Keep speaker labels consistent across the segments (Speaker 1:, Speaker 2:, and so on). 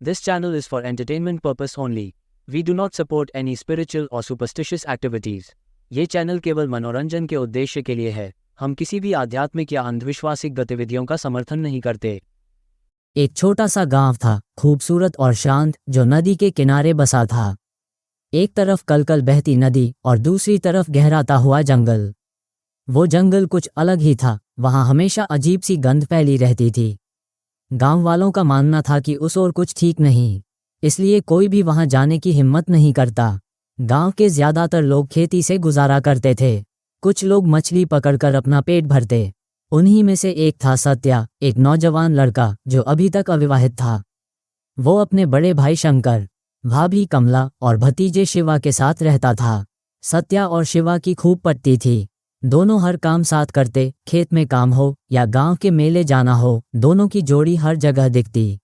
Speaker 1: This channel is for entertainment purpose only. We do not support any spiritual or superstitious activities. ये channel केवल मनोरंजन के उद्देश्य के लिए है। हम किसी भी आध्यात्मिक या अंधविश्वासिक गतिविधियों का समर्थन नहीं करते।
Speaker 2: एक छोटा सा गांव था, खूबसूरत और शांत, जो नदी के किनारे बसा था। एक तरफ कलकल बहती नदी और दूसरी तरफ गहराता हुआ जंगल। वो जंगल कुछ अलग ही था, वहां हमेशा अजीब सी गंध फैली रहती थी। गांव वालों का मानना था कि उस ओर कुछ ठीक नहीं, इसलिए कोई भी वहां जाने की हिम्मत नहीं करता। गांव के ज्यादातर लोग खेती से गुजारा करते थे। कुछ लोग मछली पकड़कर अपना पेट भरते। उन्हीं में से एक था सत्या, एक नौजवान लड़का जो अभी तक अविवाहित था। वो अपने बड़े भाई शंकर, भाभी कमला और भतीजे शिवा के साथ रहता था। सत्या और शिवा की खूब पटती थी। दोनों हर काम साथ करते, खेत में काम हो या गांव के मेले जाना हो, दोनों की जोड़ी हर जगह दिखती।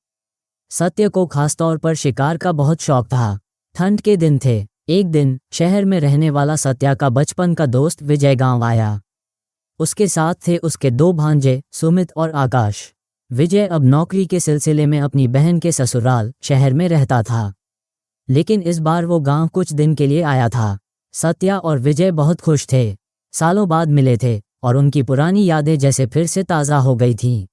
Speaker 2: सत्य को खासतौर पर शिकार का बहुत शौक था। ठंड के दिन थे। एक दिन शहर में रहने वाला सत्या का बचपन का दोस्त विजय गांव आया। उसके साथ थे उसके दो भांजे सुमित और आकाश। विजय अब नौकरी के सिलसिले में अपनी बहन के ससुराल शहर में रहता था, लेकिन इस बार वो गांव कुछ दिन के लिए आया था। सत्या और विजय बहुत खुश थे। सालों बाद मिले थे और उनकी पुरानी यादें जैसे फिर से ताज़ा हो गई थीं।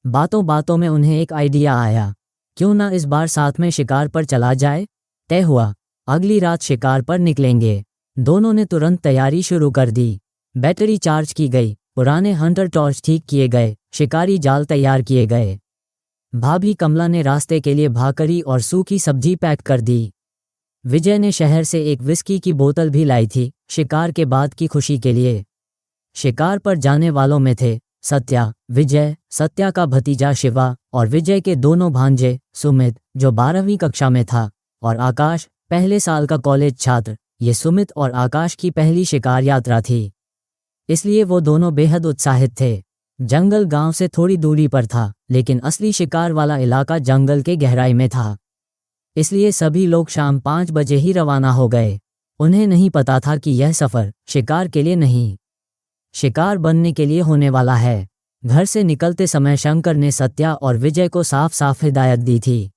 Speaker 2: बातों बातों में उन्हें एक आइडिया आया, क्यों ना इस बार साथ में शिकार पर चला जाए। तय हुआ, अगली रात शिकार पर निकलेंगे। दोनों ने तुरंत तैयारी शुरू कर दी। बैटरी चार्ज की गई, पुराने हंटर टॉर्च ठीक किए गए, शिकारी जाल तैयार किए गए। भाभी कमला ने रास्ते के लिए भाकरी और सूखी सब्जी पैक कर दी। विजय ने शहर से एक विस्की की बोतल भी लाई थी, शिकार के बाद की खुशी के लिए। शिकार पर जाने वालों में थे सत्या, विजय, सत्या का भतीजा शिवा और विजय के दोनों भांजे सुमित, जो 12वीं कक्षा में था, और आकाश, पहले साल का कॉलेज छात्र। ये सुमित और आकाश की पहली शिकार यात्रा थी, इसलिए वो दोनों बेहद उत्साहित थे। जंगल गांव से थोड़ी दूरी पर था, लेकिन असली शिकार वाला इलाका जंगल के गहराई में था, इसलिए सभी लोग शाम 5 बजे ही रवाना हो गए। उन्हें नहीं पता था कि यह सफ़र शिकार के लिए नहीं, शिकार बनने के लिए होने वाला है। घर से निकलते समय शंकर ने सत्या और विजय को साफ साफ हिदायत दी थी,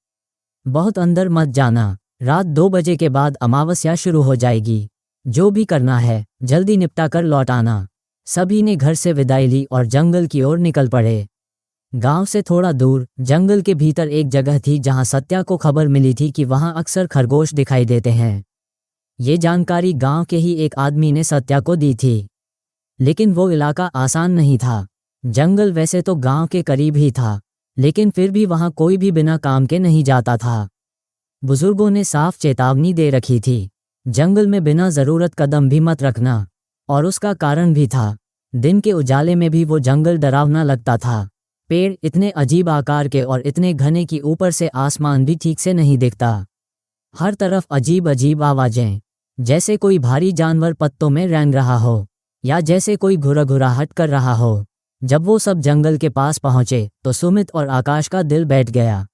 Speaker 2: बहुत अंदर मत जाना, रात 2 बजे के बाद अमावस्या शुरू हो जाएगी। जो भी करना है जल्दी निपटा कर लौट आना। सभी ने घर से विदाई ली और जंगल की ओर निकल पड़े। गांव से थोड़ा दूर जंगल के भीतर एक जगह थी जहां सत्या को खबर मिली थी कि वहां अक्सर खरगोश दिखाई देते हैं। ये जानकारी गांव के ही एक आदमी ने सत्या को दी थी, लेकिन वो इलाका आसान नहीं था। जंगल वैसे तो गांव के करीब ही था, लेकिन फिर भी वहां कोई भी बिना काम के नहीं जाता था। बुजुर्गों ने साफ चेतावनी दे रखी थी, जंगल में बिना ज़रूरत कदम भी मत रखना। और उसका कारण भी था, दिन के उजाले में भी वो जंगल डरावना लगता था। पेड़ इतने अजीब आकार के और इतने घने कि ऊपर से आसमान भी ठीक से नहीं दिखता। हर तरफ अजीब अजीब आवाज़ें, जैसे कोई भारी जानवर पत्तों में रेंग रहा हो या जैसे कोई घुरघुराहट कर रहा हो। जब वो सब जंगल के पास पहुंचे तो सुमित और आकाश का दिल बैठ गया।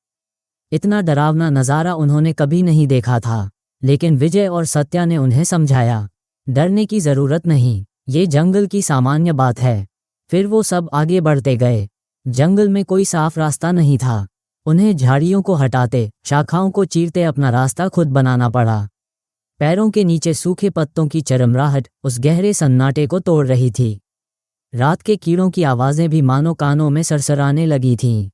Speaker 2: इतना डरावना नज़ारा उन्होंने कभी नहीं देखा था, लेकिन विजय और सत्या ने उन्हें समझाया, डरने की ज़रूरत नहीं, ये जंगल की सामान्य बात है। फिर वो सब आगे बढ़ते गए। जंगल में कोई साफ रास्ता नहीं था। उन्हें झाड़ियों को हटाते, शाखाओं को चीरते अपना रास्ता खुद बनाना पड़ा। पैरों के नीचे सूखे पत्तों की चरमराहट उस गहरे सन्नाटे को तोड़ रही थी। रात के कीड़ों की आवाज़ें भी मानो कानों में सरसराने लगी थीं।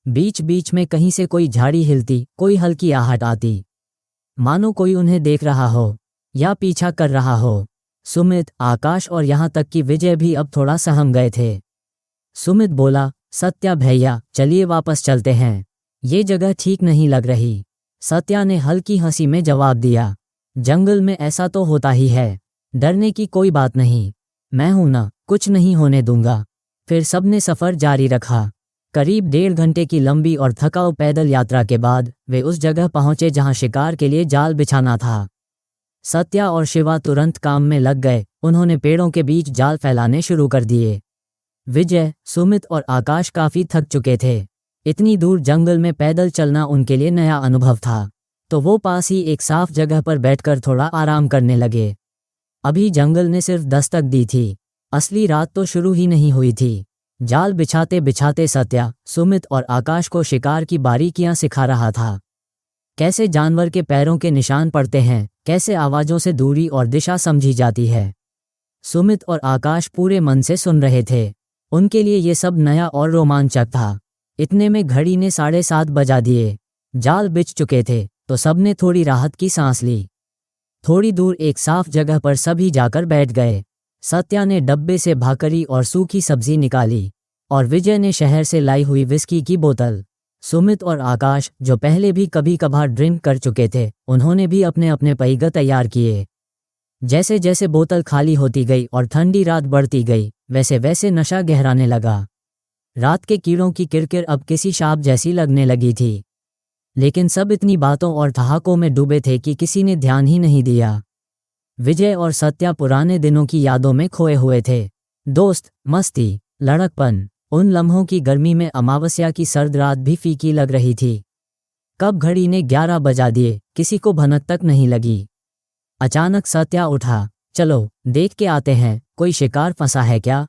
Speaker 2: बीच बीच में कहीं से कोई झाड़ी हिलती, कोई हल्की आहट आती, मानो कोई उन्हें देख रहा हो या पीछा कर रहा हो। सुमित, आकाश और यहाँ तक कि विजय भी अब थोड़ा सहम गए थे। सुमित बोला, सत्या भैया, चलिए वापस चलते हैं, ये जगह ठीक नहीं लग रही। सत्या ने हल्की हंसी में जवाब दिया, जंगल में ऐसा तो होता ही है, डरने की कोई बात नहीं, मैं हूं ना, कुछ नहीं होने दूंगा। फिर सबने सफ़र जारी रखा। करीब 1.5 घंटे की लंबी और थकाऊ पैदल यात्रा के बाद वे उस जगह पहुंचे जहां शिकार के लिए जाल बिछाना था। सत्या और शिवा तुरंत काम में लग गए। उन्होंने पेड़ों के बीच जाल फैलाने शुरू कर दिए। विजय, सुमित और आकाश काफ़ी थक चुके थे। इतनी दूर जंगल में पैदल चलना उनके लिए नया अनुभव था, तो वो पास ही एक साफ जगह पर बैठकर थोड़ा आराम करने लगे। अभी जंगल ने सिर्फ दस्तक दी थी, असली रात तो शुरू ही नहीं हुई थी। जाल बिछाते बिछाते सत्या, सुमित और आकाश को शिकार की बारीकियां सिखा रहा था। कैसे जानवर के पैरों के निशान पड़ते हैं, कैसे आवाज़ों से दूरी और दिशा समझी जाती है। सुमित और आकाश पूरे मन से सुन रहे थे। उनके लिए ये सब नया और रोमांचक था। इतने में घड़ी ने 7:30 बजा दिए। जाल बिछ चुके थे तो सबने थोड़ी राहत की सांस ली। थोड़ी दूर एक साफ जगह पर सभी जाकर बैठ गए। सत्या ने डब्बे से भाकरी और सूखी सब्जी निकाली और विजय ने शहर से लाई हुई विस्की की बोतल। सुमित और आकाश, जो पहले भी कभी कभार ड्रिंक कर चुके थे, उन्होंने भी अपने अपने पहिया तैयार किए। जैसे जैसे बोतल खाली होती गई और ठंडी रात बढ़ती गई, वैसे वैसे नशा गहराने लगा। रात के कीड़ों की किरकिर अब किसी शाप जैसी लगने लगी थी। लेकिन सब इतनी बातों और ठहाकों में डूबे थे कि किसी ने ध्यान ही नहीं दिया। विजय और सत्या पुराने दिनों की यादों में खोए हुए थे। दोस्त, मस्ती, लड़कपन, उन लम्हों की गर्मी में अमावस्या की सर्द रात भी फीकी लग रही थी। कब घड़ी ने 11 बजा दिए, किसी को भनक तक नहीं लगी। अचानक सत्या उठा। चलो देख के आते हैं, कोई शिकार फंसा है क्या?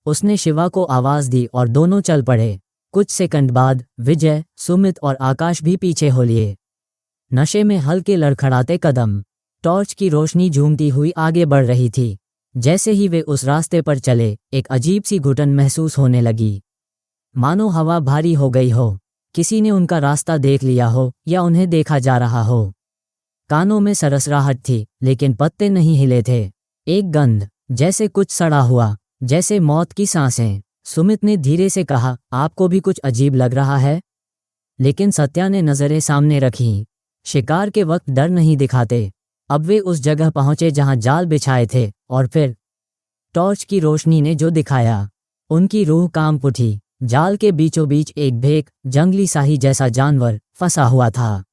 Speaker 2: उसने शिवा को आवाज दी और दोनों चल पड़े। कुछ सेकंड बाद विजय, सुमित और आकाश भी पीछे हो लिए। नशे में हल्के लड़खड़ाते कदम, टॉर्च की रोशनी झूमती हुई आगे बढ़ रही थी। जैसे ही वे उस रास्ते पर चले, एक अजीब सी घुटन महसूस होने लगी। मानो हवा भारी हो गई हो, किसी ने उनका रास्ता देख लिया हो या उन्हें देखा जा रहा हो। कानों में सरसराहट थी, लेकिन पत्ते नहीं हिले थे। एक गंध, जैसे कुछ सड़ा हुआ, जैसे मौत की सांसें। सुमित ने धीरे से कहा, आपको भी कुछ अजीब लग रहा है? लेकिन सत्या ने नजरें सामने रखीं। शिकार के वक्त डर नहीं दिखाते। अब वे उस जगह पहुंचे जहां जाल बिछाए थे, और फिर टॉर्च की रोशनी ने जो दिखाया, उनकी रूह कांप उठी। जाल के बीचों बीच एक भेक, जंगली साही जैसा जानवर फंसा हुआ था।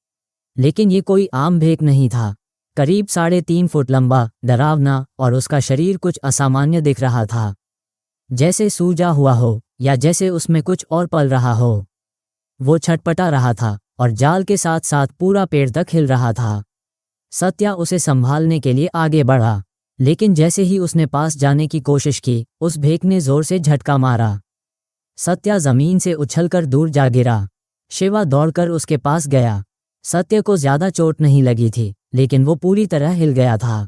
Speaker 2: लेकिन ये कोई आम भेक नहीं था। करीब 3.5 फुट लंबा, डरावना, और उसका शरीर कुछ असामान्य दिख रहा था। जैसे सूजा हुआ हो या जैसे उसमें कुछ और पल रहा हो। वो छटपटा रहा था और जाल के साथ साथ पूरा पेड़ तक हिल रहा था। सत्या उसे संभालने के लिए आगे बढ़ा, लेकिन जैसे ही उसने पास जाने की कोशिश की, उस भेक ने जोर से झटका मारा। सत्या जमीन से उछलकर दूर जा गिरा। शिवा दौड़कर उसके पास गया। सत्य को ज्यादा चोट नहीं लगी थी, लेकिन वो पूरी तरह हिल गया था।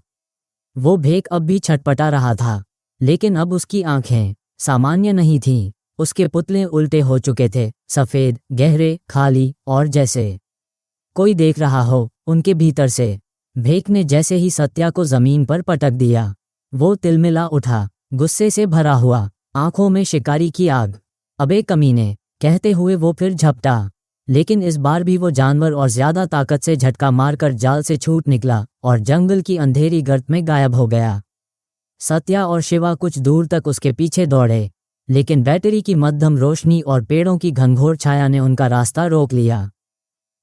Speaker 2: वो भेक अब भी छटपटा रहा था, लेकिन अब उसकी आंखें सामान्य नहीं थीं। उसके पुतले उल्टे हो चुके थे, सफेद, गहरे, खाली, और जैसे कोई देख रहा हो उनके भीतर से। भेक ने जैसे ही सत्या को जमीन पर पटक दिया, वो तिलमिला उठा, गुस्से से भरा हुआ, आंखों में शिकारी की आग। अबे कमीने, कहते हुए वो फिर झपटा। लेकिन इस बार भी वो जानवर और ज्यादा ताकत से झटका मारकर जाल से छूट निकला और जंगल की अंधेरी गर्त में गायब हो गया। सत्या और शिवा कुछ दूर तक उसके पीछे दौड़े, लेकिन बैटरी की मध्यम रोशनी और पेड़ों की घनघोर छाया ने उनका रास्ता रोक लिया।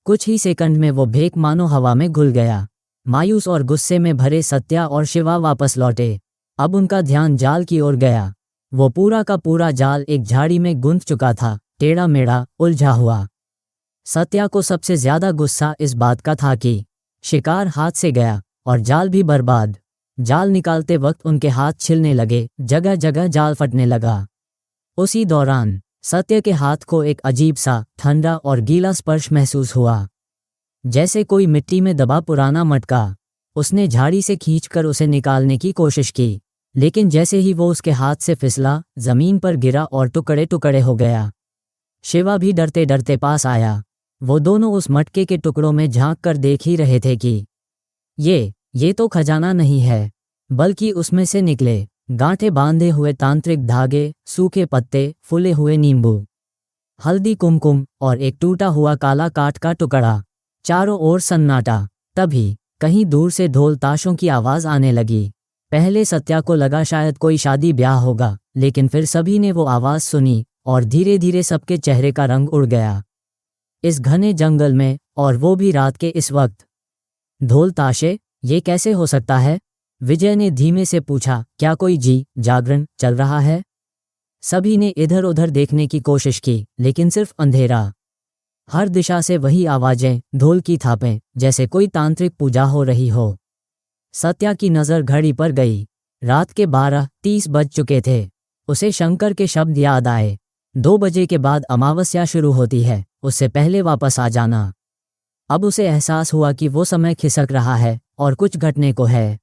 Speaker 2: कुछ ही सेकंड में वो भेक मानो हवा में घुल गया। मायूस और गुस्से में भरे सत्या और शिवा वापस लौटे। अब उनका ध्यान जाल की ओर गया। वो पूरा का पूरा जाल एक झाड़ी में गुंथ चुका था, टेढ़ा मेढ़ा, उलझा हुआ। सत्या को सबसे ज्यादा गुस्सा इस बात का था कि शिकार हाथ से गया और जाल भी बर्बाद। जाल निकालते वक्त उनके हाथ छिलने लगे, जगह जगह जाल फटने लगा। उसी दौरान सत्य के हाथ को एक अजीब सा ठंडा और गीला स्पर्श महसूस हुआ, जैसे कोई मिट्टी में दबा पुराना मटका। उसने झाड़ी से खींचकर उसे निकालने की कोशिश की, लेकिन जैसे ही वो उसके हाथ से फिसला, जमीन पर गिरा और टुकड़े टुकड़े हो गया। शिवा भी डरते डरते पास आया। वो दोनों उस मटके के टुकड़ों में झांक कर देख ही रहे थे कि ये तो खजाना नहीं है, बल्कि उसमें से निकले गांठे बांधे हुए तांत्रिक धागे, सूखे पत्ते, फूले हुए नींबू, हल्दी, कुमकुम और एक टूटा हुआ काला काठ का टुकड़ा। चारों ओर सन्नाटा। तभी कहीं दूर से ढोल ताशों की आवाज आने लगी। पहले सत्या को लगा शायद कोई शादी ब्याह होगा, लेकिन फिर सभी ने वो आवाज सुनी और धीरे धीरे सबके चेहरे का रंग उड़ गया। इस घने जंगल में, और वो भी रात के इस वक्त। ढोल ताशे, ये कैसे हो सकता है? विजय ने धीमे से पूछा, क्या कोई जागरण चल रहा है? सभी ने इधर उधर देखने की कोशिश की, लेकिन सिर्फ अंधेरा। हर दिशा से वही आवाजें, ढोल की थापें, जैसे कोई तांत्रिक पूजा हो रही हो। सत्या की नजर घड़ी पर गई। रात के 12:30 बज चुके थे। उसे शंकर के शब्द याद आए, 2 बजे के बाद अमावस्या शुरू होती है, उससे पहले वापस आ जाना। अब उसे एहसास हुआ कि वो समय खिसक रहा है और कुछ घटने को है।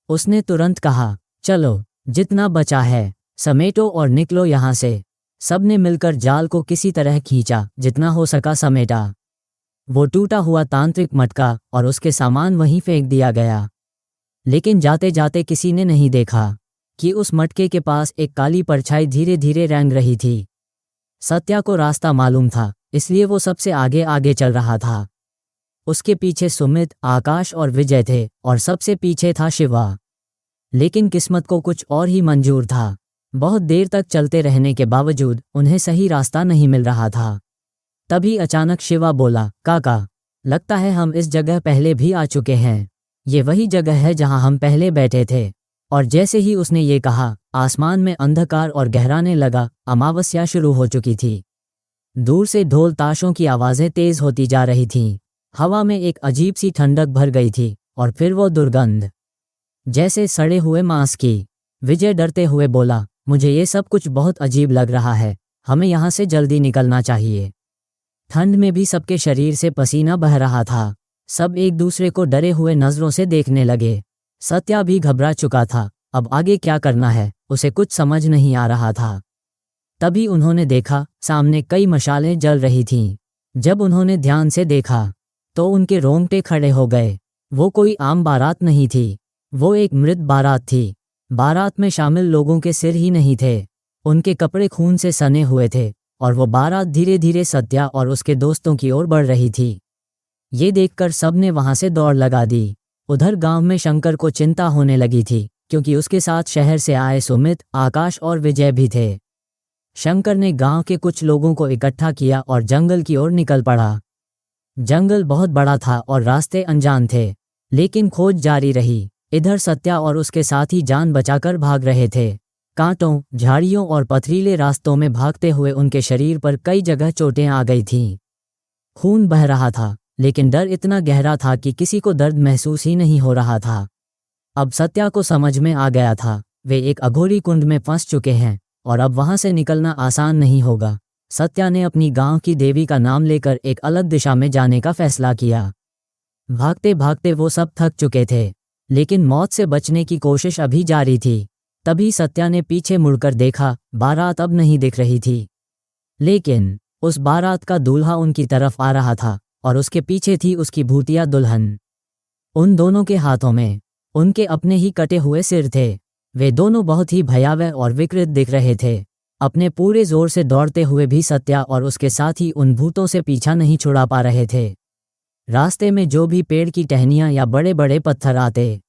Speaker 2: उसने तुरंत कहा, चलो, जितना बचा है समेटो और निकलो यहाँ से। सबने मिलकर जाल को किसी तरह खींचा, जितना हो सका समेटा। वो टूटा हुआ तांत्रिक मटका और उसके सामान वहीं फेंक दिया गया। लेकिन जाते जाते किसी ने नहीं देखा कि उस मटके के पास एक काली परछाई धीरे धीरे रेंग रही थी। सत्या को रास्ता मालूम था, इसलिए वो सबसे आगे आगे चल रहा था। उसके पीछे सुमित, आकाश और विजय थे और सबसे पीछे था शिवा। लेकिन किस्मत को कुछ और ही मंजूर था। बहुत देर तक चलते रहने के बावजूद उन्हें सही रास्ता नहीं मिल रहा था। तभी अचानक शिवा बोला, काका, लगता है हम इस जगह पहले भी आ चुके हैं। ये वही जगह है जहां हम पहले बैठे थे। और जैसे ही उसने ये कहा, आसमान में अंधकार और गहराने लगा। अमावस्या शुरू हो चुकी थी। दूर से ढोल ताशों की आवाज़ें तेज होती जा रही थीं। हवा में एक अजीब सी ठंडक भर गई थी और फिर वो दुर्गंध, जैसे सड़े हुए मांस की। विजय डरते हुए बोला, मुझे ये सब कुछ बहुत अजीब लग रहा है, हमें यहाँ से जल्दी निकलना चाहिए। ठंड में भी सबके शरीर से पसीना बह रहा था। सब एक दूसरे को डरे हुए नजरों से देखने लगे। सत्या भी घबरा चुका था। अब आगे क्या करना है उसे कुछ समझ नहीं आ रहा था। तभी उन्होंने देखा, सामने कई मशालें जल रही थीं। जब उन्होंने ध्यान से देखा तो उनके रोंगटे खड़े हो गए। वो कोई आम बारात नहीं थी, वो एक मृत बारात थी। बारात में शामिल लोगों के सिर ही नहीं थे, उनके कपड़े खून से सने हुए थे और वो बारात धीरे धीरे सत्या और उसके दोस्तों की ओर बढ़ रही थी। ये देखकर सबने वहां से दौड़ लगा दी। उधर गांव में शंकर को चिंता होने लगी थी, क्योंकि उसके साथ शहर से आए सुमित, आकाश और विजय भी थे। शंकर ने गांव के कुछ लोगों को इकट्ठा किया और जंगल की ओर निकल पड़ा। जंगल बहुत बड़ा था और रास्ते अनजान थे, लेकिन खोज जारी रही। इधर सत्या और उसके साथी जान बचाकर भाग रहे थे। कांटों, झाड़ियों और पथरीले रास्तों में भागते हुए उनके शरीर पर कई जगह चोटें आ गई थीं। खून बह रहा था, लेकिन डर इतना गहरा था कि किसी को दर्द महसूस ही नहीं हो रहा था। अब सत्या को समझ में आ गया था, वे एक अघोरी कुंड में फंस चुके हैं और अब वहां से निकलना आसान नहीं होगा। सत्या ने अपनी गांव की देवी का नाम लेकर एक अलग दिशा में जाने का फैसला किया। भागते भागते वो सब थक चुके थे, लेकिन मौत से बचने की कोशिश अभी जारी थी। तभी सत्या ने पीछे मुड़कर देखा, बारात अब नहीं दिख रही थी। लेकिन उस बारात का दूल्हा उनकी तरफ आ रहा था और उसके पीछे थी उसकी भूतिया दुल्हन। उन दोनों के हाथों में उनके अपने ही कटे हुए सिर थे। वे दोनों बहुत ही भयावह और विकृत दिख रहे थे। अपने पूरे जोर से दौड़ते हुए भी सत्या और उसके साथी उन भूतों से पीछा नहीं छुड़ा पा रहे थे। रास्ते में जो भी पेड़ की टहनियां या बड़े बड़े पत्थर आते,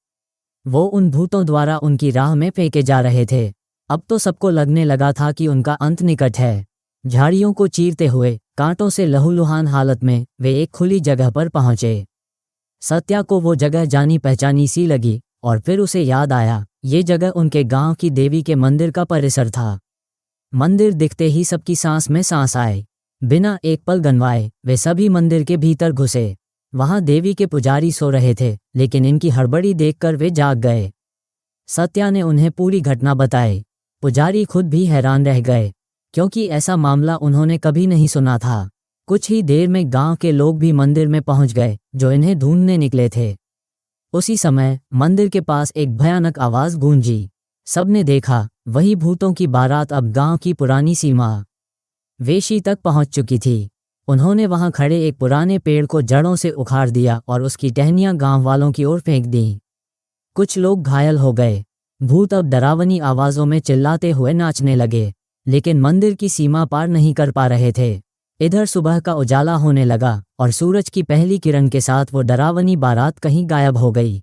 Speaker 2: वो उन भूतों द्वारा उनकी राह में फेंके जा रहे थे। अब तो सबको लगने लगा था कि उनका अंत निकट है। झाड़ियों को चीरते हुए, कांटों से लहूलुहान हालत में वे एक खुली जगह पर पहुंचे। सत्या को वो जगह जानी पहचानी सी लगी और फिर उसे याद आया, ये जगह उनके गांव की देवी के मंदिर का परिसर था। मंदिर दिखते ही सबकी सांस में सांस आए। बिना एक पल गनवाए वे सभी मंदिर के भीतर घुसे। वहां देवी के पुजारी सो रहे थे, लेकिन इनकी हड़बड़ी देखकर वे जाग गए। सत्या ने उन्हें पूरी घटना बताई। पुजारी खुद भी हैरान रह गए, क्योंकि ऐसा मामला उन्होंने कभी नहीं सुना था। कुछ ही देर में गांव के लोग भी मंदिर में पहुंच गए, जो इन्हें ढूंढने निकले थे। उसी समय मंदिर के पास एक भयानक आवाज गूंजी। सबने देखा, वही भूतों की बारात अब गांव की पुरानी सीमा वेशी तक पहुंच चुकी थी। उन्होंने वहां खड़े एक पुराने पेड़ को जड़ों से उखाड़ दिया और उसकी टहनियां गांव वालों की ओर फेंक दी। कुछ लोग घायल हो गए। भूत अब डरावनी आवाजों में चिल्लाते हुए नाचने लगे, लेकिन मंदिर की सीमा पार नहीं कर पा रहे थे। इधर सुबह का उजाला होने लगा और सूरज की पहली किरण के साथ वो डरावनी बारात कहीं गायब हो गई।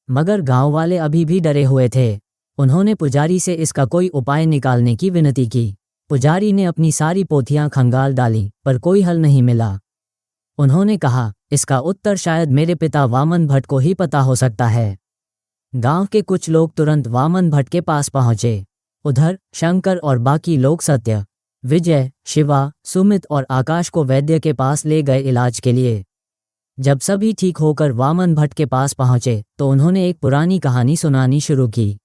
Speaker 2: मगर गांव वाले अभी भी डरे हुए थे। उन्होंने पुजारी से इसका कोई उपाय निकालने की विनती की। पुजारी ने अपनी सारी पोथियां खंगाल डाली, पर कोई हल नहीं मिला। उन्होंने कहा, इसका उत्तर शायद मेरे पिता वामन भट्ट को ही पता हो सकता है। गांव के कुछ लोग तुरंत वामन भट्ट के पास पहुंचे। उधर शंकर और बाकी लोग सत्य, विजय, शिवा, सुमित और आकाश को वैद्य के पास ले गए इलाज के लिए। जब सभी ठीक होकर वामन भट्ट के पास पहुंचे तो उन्होंने एक पुरानी कहानी सुनानी शुरू की।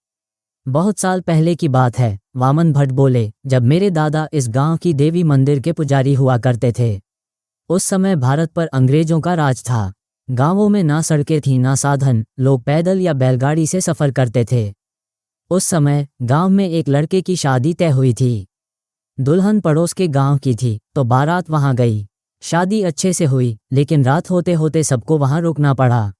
Speaker 2: बहुत साल पहले की बात है, वामन भट्ट बोले, जब मेरे दादा इस गांव की देवी मंदिर के पुजारी हुआ करते थे। उस समय भारत पर अंग्रेजों का राज था। गांवों में ना सड़कें थीं ना साधन, लोग पैदल या बैलगाड़ी से सफ़र करते थे। उस समय गांव में एक लड़के की शादी तय हुई थी। दुल्हन पड़ोस के गांव की थी तो बारात वहां गई। शादी अच्छे से हुई, लेकिन रात होते होते सबको वहां रुकना पड़ा।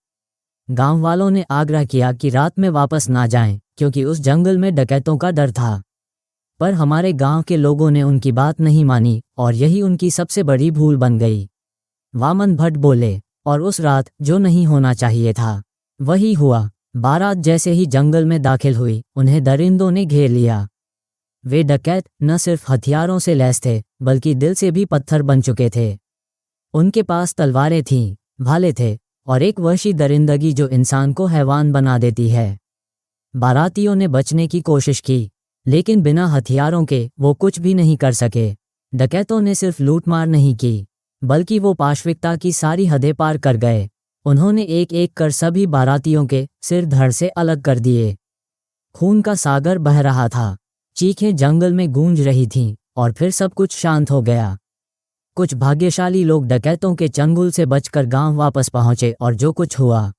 Speaker 2: गांव वालों ने आग्रह किया कि रात में वापस ना जाएं, क्योंकि उस जंगल में डकैतों का डर था। पर हमारे गांव के लोगों ने उनकी बात नहीं मानी और यही उनकी सबसे बड़ी भूल बन गई। वामन भट्ट बोले, और उस रात जो नहीं होना चाहिए था वही हुआ। बारात जैसे ही जंगल में दाखिल हुई, उन्हें दरिंदों ने घेर लिया। वे डकैत न सिर्फ हथियारों से लैस थे, बल्कि दिल से भी पत्थर बन चुके थे। उनके पास तलवारें थीं, भाले थे और एक वहशी दरिंदगी जो इंसान को हैवान बना देती है। बारातियों ने बचने की कोशिश की, लेकिन बिना हथियारों के वो कुछ भी नहीं कर सके। डकैतों ने सिर्फ लूटमार नहीं की, बल्कि वो पाशविकता की सारी हदें पार कर गए। उन्होंने एक एक कर सभी बारातियों के सिर धड़ से अलग कर दिए। खून का सागर बह रहा था, चीखें जंगल में गूंज रही थीं और फिर सब कुछ शांत हो गया। कुछ भाग्यशाली लोग डकैतों के चंगुल से बचकर गांव वापस पहुंचे और जो कुछ हुआ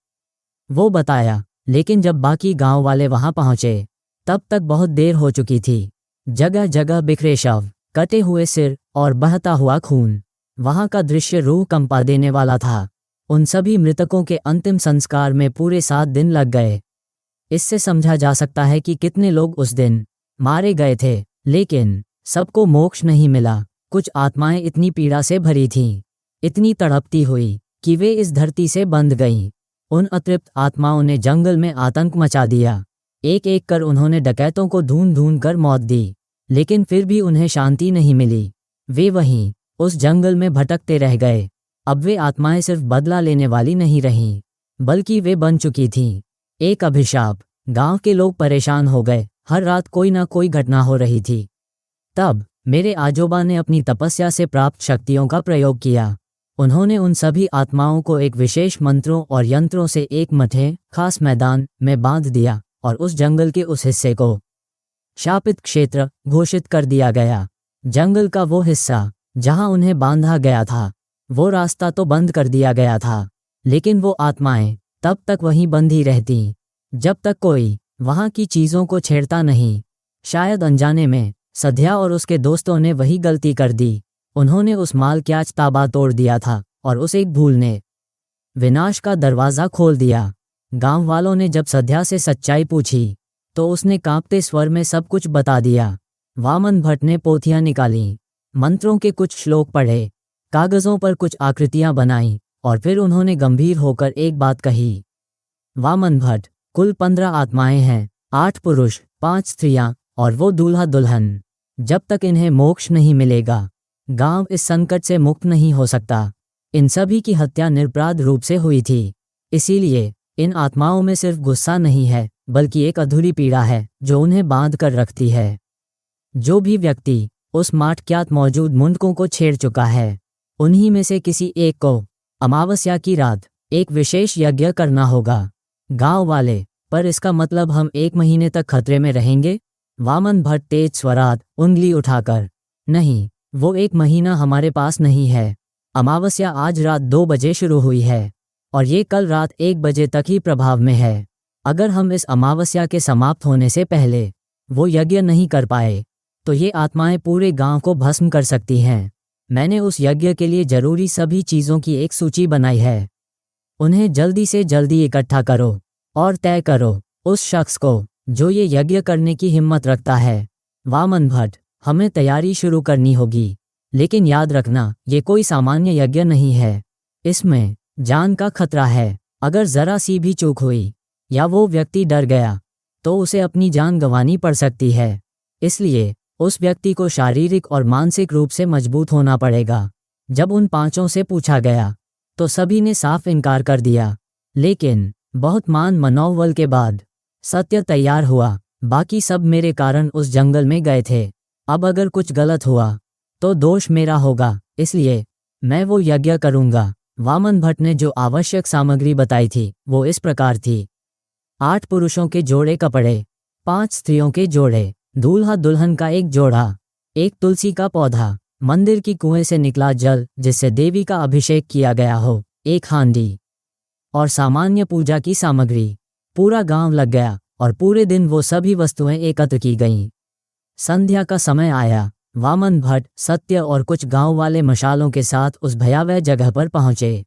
Speaker 2: वो बताया। लेकिन जब बाकी गांव वाले वहां पहुंचे, तब तक बहुत देर हो चुकी थी। जगह जगह बिखरे शव, कटे हुए सिर और बहता हुआ खून। वहां का दृश्य रूह कंपा देने वाला था। उन सभी मृतकों के अंतिम संस्कार में पूरे 7 दिन लग गए। इससे समझा जा सकता है कि कितने लोग उस दिन मारे गए थे, लेकिन सबको मोक्ष नहीं मिला। कुछ आत्माएं इतनी पीड़ा से भरी थीं, इतनी तड़पती हुई कि वे इस धरती से बंध गईं। उन अतृप्त आत्माओं ने जंगल में आतंक मचा दिया। एक एक कर उन्होंने डकैतों को ढूंढ ढूंढ कर मौत दी, लेकिन फिर भी उन्हें शांति नहीं मिली। वे वहीं उस जंगल में भटकते रह गए। अब वे आत्माएं सिर्फ बदला लेने वाली नहीं रहीं, बल्कि वे बन चुकी थीं एक अभिशाप। गांव के लोग परेशान हो गए। हर रात कोई ना कोई घटना हो रही थी। तब मेरे आजोबा ने अपनी तपस्या से प्राप्त शक्तियों का प्रयोग किया। उन्होंने उन सभी आत्माओं को एक विशेष मंत्रों और यंत्रों से एक मठे खास मैदान में बांध दिया और उस जंगल के उस हिस्से को शापित क्षेत्र घोषित कर दिया गया। जंगल का वो हिस्सा जहां उन्हें बांधा गया था, वो रास्ता तो बंद कर दिया गया था, लेकिन वो आत्माएं तब तक वहीं बंधी रहती जब तक कोई वहां की चीजों को छेड़ता नहीं। शायद अनजाने में सध्या और उसके दोस्तों ने वही गलती कर दी। उन्होंने उस मालक्याच ताबा तोड़ दिया था और उस एक भूल ने विनाश का दरवाज़ा खोल दिया। गांव वालों ने जब सध्या से सच्चाई पूछी तो उसने कांपते स्वर में सब कुछ बता दिया। वामन भट्ट ने पोथियां निकालीं, मंत्रों के कुछ श्लोक पढ़े, कागज़ों पर कुछ आकृतियां बनाईं और फिर उन्होंने गंभीर होकर एक बात कही। वामन भट्ट, कुल 15 आत्माएं हैं, 8 पुरुष, 5 स्त्रियां और वो दूल्हा दुल्हन। जब तक इन्हें मोक्ष नहीं मिलेगा, गांव इस संकट से मुक्त नहीं हो सकता। इन सभी की हत्या निरपराध रूप से हुई थी। इसीलिए इन आत्माओं में सिर्फ गुस्सा नहीं है, बल्कि एक अधूरी पीड़ा है जो उन्हें बांध कर रखती है। जो भी व्यक्ति उस माटक्यात मौजूद मुंडकों को छेड़ चुका है, उन्हीं में से किसी एक को अमावस्या की रात एक विशेष यज्ञ करना होगा। गांव वाले, पर इसका मतलब हम 1 महीने तक खतरे में रहेंगे? वामन भट्ट तेज स्वरात उंगली उठाकर, नहीं, वो 1 महीना हमारे पास नहीं है। अमावस्या आज रात 2 बजे शुरू हुई है और ये कल रात 1 बजे तक ही प्रभाव में है। अगर हम इस अमावस्या के समाप्त होने से पहले वो यज्ञ नहीं कर पाए, तो ये आत्माएं पूरे गांव को भस्म कर सकती हैं। मैंने उस यज्ञ के लिए जरूरी सभी चीज़ों की एक सूची बनाई है। उन्हें जल्दी से जल्दी इकट्ठा करो और तय करो उस शख्स को जो ये यज्ञ करने की हिम्मत रखता है। वामन भट्ट, हमें तैयारी शुरू करनी होगी, लेकिन याद रखना, ये कोई सामान्य यज्ञ नहीं है। इसमें जान का खतरा है। अगर जरा सी भी चूक हुई या वो व्यक्ति डर गया, तो उसे अपनी जान गंवानी पड़ सकती है। इसलिए उस व्यक्ति को शारीरिक और मानसिक रूप से मजबूत होना पड़ेगा। जब उन 5 से पूछा गया तो सभी ने साफ इनकार कर दिया, लेकिन बहुत मान मनोबल के बाद सत्य तैयार हुआ। बाकी सब मेरे कारण उस जंगल में गए थे। अब अगर कुछ गलत हुआ तो दोष मेरा होगा, इसलिए मैं वो यज्ञ करूंगा। वामन भट्ट ने जो आवश्यक सामग्री बताई थी वो इस प्रकार थी: 8 पुरुषों के जोड़े कपड़े, 5 स्त्रियों के जोड़े, दूल्हा दुल्हन का एक जोड़ा, एक तुलसी का पौधा, मंदिर की कुएं से निकला जल जिससे देवी का अभिषेक किया गया हो, एक हांडी और सामान्य पूजा की सामग्री। पूरा गांव लग गया और पूरे दिन वो सभी वस्तुएं एकत्र की गईं। संध्या का समय आया। वामन भट्ट, सत्य और कुछ गांव वाले मशालों के साथ उस भयावह जगह पर पहुंचे।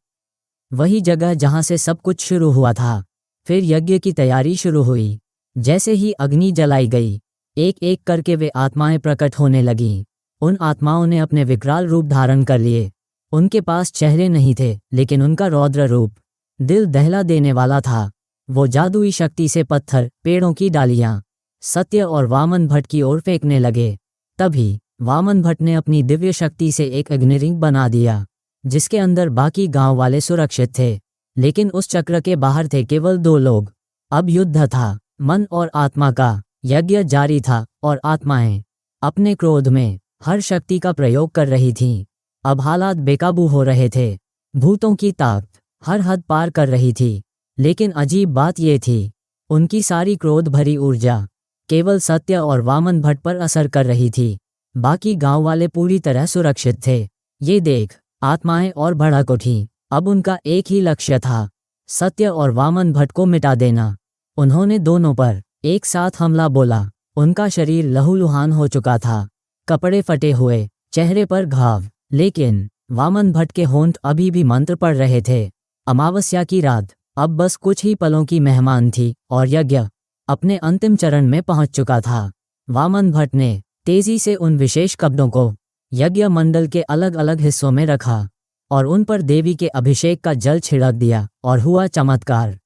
Speaker 2: वही जगह जहां से सब कुछ शुरू हुआ था। फिर यज्ञ की तैयारी शुरू हुई। जैसे ही अग्नि जलाई गई, एक एक करके वे आत्माएं प्रकट होने लगीं। उन आत्माओं ने अपने विकराल रूप धारण कर लिए। उनके पास चेहरे नहीं थे, लेकिन उनका रौद्र रूप दिल दहला देने वाला था। वो जादुई शक्ति से पत्थर, पेड़ों की डालियां सत्य और वामन भट्ट की ओर फेंकने लगे। तभी वामन भट्ट ने अपनी दिव्य शक्ति से एक अग्निरिंग बना दिया, जिसके अंदर बाकी गांव वाले सुरक्षित थे, लेकिन उस चक्र के बाहर थे केवल 2 लोग। अब युद्ध था, मन और आत्मा का। यज्ञ जारी था और आत्माएं अपने क्रोध में हर शक्ति का प्रयोग कर रही थीं। अब हालात बेकाबू हो रहे थे। भूतों की ताकत हर हद पार कर रही थी, लेकिन अजीब बात यह थी, उनकी सारी क्रोध भरी ऊर्जा केवल सत्य और वामन भट्ट पर असर कर रही थी। बाकी गांव वाले पूरी तरह सुरक्षित थे। ये देख आत्माएं और भड़क उठीं। अब उनका एक ही लक्ष्य था, सत्य और वामन भट्ट को मिटा देना। उन्होंने दोनों पर एक साथ हमला बोला। उनका शरीर लहूलुहान हो चुका था, कपड़े फटे हुए, चेहरे पर घाव, लेकिन वामन भट्ट के होंठ अभी भी मंत्र पढ़ रहे थे। अमावस्या की रात अब बस कुछ ही पलों की मेहमान थी और यज्ञ अपने अंतिम चरण में पहुंच चुका था। वामन भट्ट ने तेजी से उन विशेष कपड़ों को यज्ञ मंडल के अलग अलग हिस्सों में रखा और उन पर देवी के अभिषेक का जल छिड़क दिया और हुआ चमत्कार।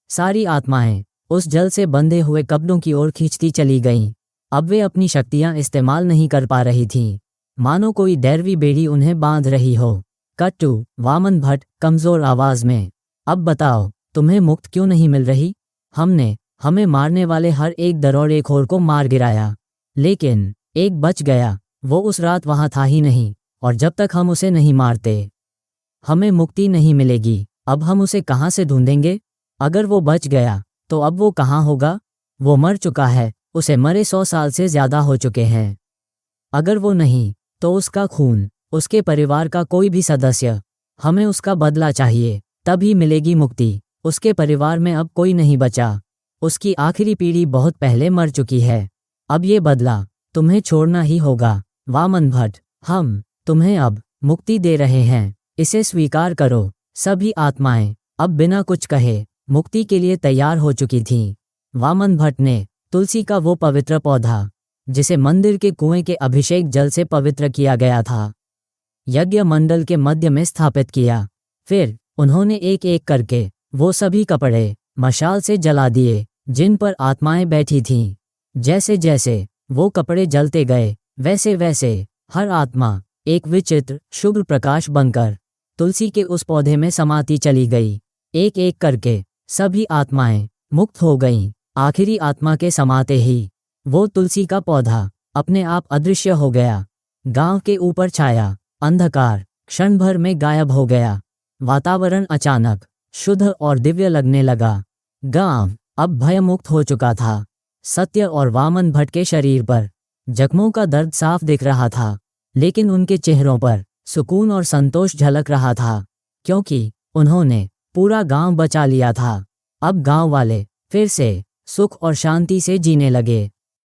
Speaker 2: सारी आत्माएं उस जल से बंधे हुए कपड़ों की ओर खींचती चली गईं। अब वे अपनी शक्तियां इस्तेमाल नहीं कर पा रही थीं, मानो कोई दैवी बेड़ी उन्हें बांध रही हो। कट टू वामन भट्ट कमजोर आवाज में, अब बताओ तुम्हें मुक्त क्यों नहीं मिल रही? हमने हमें मारने वाले हर एक दरोडेखोर को मार गिराया, लेकिन एक बच गया। वो उस रात वहां था ही नहीं, और जब तक हम उसे नहीं मारते हमें मुक्ति नहीं मिलेगी। अब हम उसे कहां से ढूंढेंगे? अगर वो बच गया तो अब वो कहां होगा? वो मर चुका है, उसे मरे 100 साल से ज्यादा हो चुके हैं। अगर वो नहीं तो उसका खून, उसके परिवार का कोई भी सदस्य, हमें उसका बदला चाहिए, तभी मिलेगी मुक्ति। उसके परिवार में अब कोई नहीं बचा, उसकी आखिरी पीढ़ी बहुत पहले मर चुकी है। अब ये बदला तुम्हें छोड़ना ही होगा। वामन भट्ट, हम तुम्हें अब मुक्ति दे रहे हैं, इसे स्वीकार करो। सभी आत्माएं अब बिना कुछ कहे मुक्ति के लिए तैयार हो चुकी थीं। वामन भट्ट ने तुलसी का वो पवित्र पौधा, जिसे मंदिर के कुएं के अभिषेक जल से पवित्र किया गया था, यज्ञ मंडल के मध्य में स्थापित किया। फिर उन्होंने एक एक करके वो सभी कपड़े मशाल से जला दिए जिन पर आत्माएं बैठी थीं। जैसे जैसे वो कपड़े जलते गए, वैसे वैसे हर आत्मा एक विचित्र शुभ्र प्रकाश बनकर तुलसी के उस पौधे में समाती चली गई। एक एक करके सभी आत्माएं मुक्त हो गईं। आखिरी आत्मा के समाते ही वो तुलसी का पौधा अपने आप अदृश्य हो गया। गांव के ऊपर छाया अंधकार क्षण भर में गायब हो गया। वातावरण अचानक शुद्ध और दिव्य लगने लगा। गांव अब भयमुक्त हो चुका था। सत्य और वामन भट्ट के शरीर पर जख्मों का दर्द साफ दिख रहा था, लेकिन उनके चेहरों पर सुकून और संतोष झलक रहा था, क्योंकि उन्होंने पूरा गांव बचा लिया था। अब गांव वाले फिर से सुख और शांति से जीने लगे।